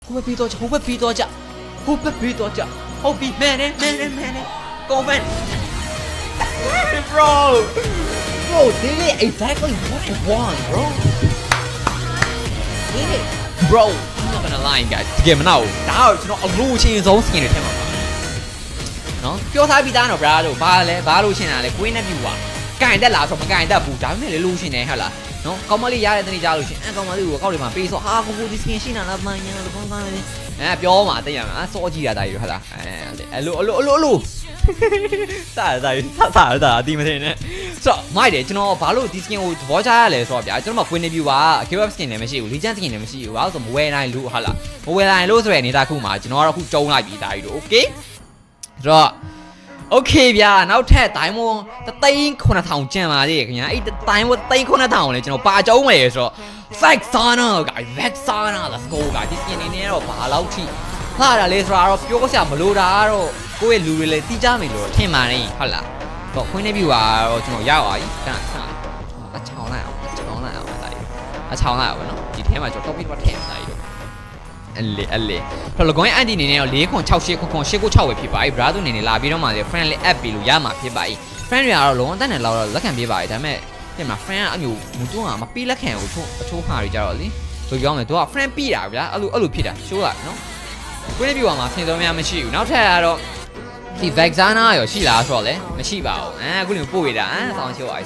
ဟိုဘက်ပြီးတော့ကြဟိုဘက်ပြီးတော့ကြဟုတ်ပြီမဲနေကောမန် bro this is exactly what I want bro bro I'm not gonna lie guys တကယ်မနာဘူးဒါတော့ကျွန်တော်အလို့ချင်းဆုံး skin တွေထည့်မှာပါနော်ပြောထားပြီးသားနော် bra တို့ဘာလို့ရှင်းတာလဲကွင်းနဲ့ပြူပါကင်တက်လာဆိုမကင်တက်ဘူးဒါပေမဲ့လေလို့ရှင်းနေဟဲ့လားနော်ကောင်းမလေးရတဲ့တနေ့ကြလို့ရှင်းကောင်းမလေးကိုကောက်တွေမှာပေးဆိုဟာကိုဒီ skin ရှင်းတာလားမှန်ညာလို့ကောင်းလေးပြောမှာတည့်ရမှာစောကြည့်တာတာကြီးဟဲ့လားအဲ့လိုစားအတီးမတင်နဲ့ဆိုတော့မိုက်တယ်ကျွန်တော်ဘာလို့ဒီ skin ကိုသဘောချရလဲဆိုတော့ဗျာကျွန်တော်မှ queen review ပါ KOF skin လည်းမရှိဘူး legend skin လည်းမရှိဘူးဘာလို့ဆိုမဝယ်နိုင်လို့ဟာလားမဝယ်နိုင်လို့ဆိုရနေတာခုမှာကျွန်တော်ကတော့ခုကျုံလိုက်ပြီဒါကြီးတို့ okay ဆိုတော့ okay ဗျာနောက်ထပ် diamond 3,900ကျန်ပါသေးတယ်ခင်ဗျာအဲ့ diamond 3,900လဲကျွန်တော်ပါကျုံးမယ်ဆိုတော့ Vexana guys Vexana let's go guys ဒီ skin နေတော့ဘာလောက်ထိဟာတာလဲဆိုတာတော့ပြောစရာမလိုတာတော့ကိုယ့်ရဲ့လူတွေလည်းတီးကြမယ်လို့ထင်ပါနေဟုတ်လားတော့ queen review ကတော့ကျွန်တော်ရောက်သွားပြီခဏအချောင်းလိုက်အောင်ဒါကြီးအချောင်းလိုက်အောင်နော်ဒီထဲမှာကျွန်တော် topic တော့ထည့်နေတာကြီးအလေဖလကွန်ရဲ့ anti အနေနဲ့တော့4,6,8,8,6ပဲဖြစ်ပါပြီ bra သူအနေနဲ့လာပြီးတော့မှလေ friend လေး app ပြီးလို့ရမှာဖြစ်ပါပြီ friend တွေကတော့လုံးဝတန်းတယ်လောက်တော့လက်ခံပေးပါပြီဒါပေမဲ့ပြင်မှာ friend ကအမျိုးမတွန်းအောင်မပေးလက်ခံဘူးအချိုးဟာတွေကြတော့လေဆိုပြောမယ်သူက friend ပြီးတာဗျာအဲ့လိုဖြစ်တာရှိုးလာနော်ကိုယ်လည်းပြောမှာဆင်စုံများမရှိဘူးနောက်ထပ်ကတော့ဒီ Vexana ရောရှိလားဆိုတော့လေမရှိပါဘူးအခုလည်းပို့ရတာဆောင်းချိုးအိုင်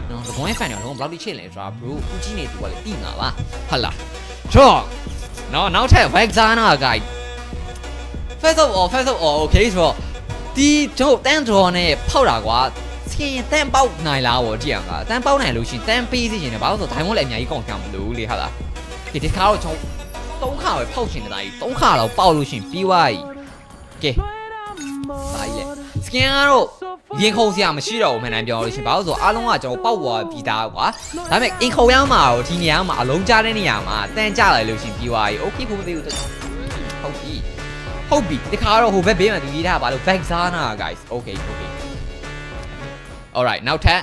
နော်ဒီကွန်ရဲ့ fan တွေလုံးဝဘယ်လောက်ထိချစ်လဲဆိုတာ bro ဦးကြီးနေသူကလည်းတိမှာပါဟုတ်လားတော့နော်နောက်ထပ် Vexana guide first of all okay ဆိုတော့ဒီကျွန်တော်တန်းတော်နဲ့ဖောက်တာကွာစကင်တန်းပေါက်နိုင်လားဗောကြည့်ရမှာတန်းပေါက်နိုင်လို့ရှိရင်တန်းပေးစီရင်လည်းဘာလို့ဆိုဒိုင်မွန်လည်းအများကြီးကောင်းကြမလို့လေဟုတ်လားဒီခါတော့ကျွန်တော်3ခါပဲဖောက်ရှင်နေတာကြီး3ခါတော့ပေါက်လို့ရှိရင်ပြီးသွားပြီကဲဘာကြီးလဲစကင်ကတော့ရင်ခုန်စရာမရှိတော့ဘူးမှန်တယ်ပြောလို့ရှိရင်ဘာလို့ဆိုအားလုံးကကျွန်တော်ပေါက်သွားပြီးသားကွာဒါပေမဲ့အင်ခုန်ရမှာတော့ဒီနေရာမှာအလုံးကြားတဲ့နေရာမှာတန်းကြလိုက်လို့ရှိရင်ပြီးသွားပြီ okay ဖို့မသိဘူးဟုတ်ပြီဒီခါတော့ဟိုဘက်ဘေးမှာဒီရေးထားပါလို့ Vexana guys okay alright နောက်ထပ်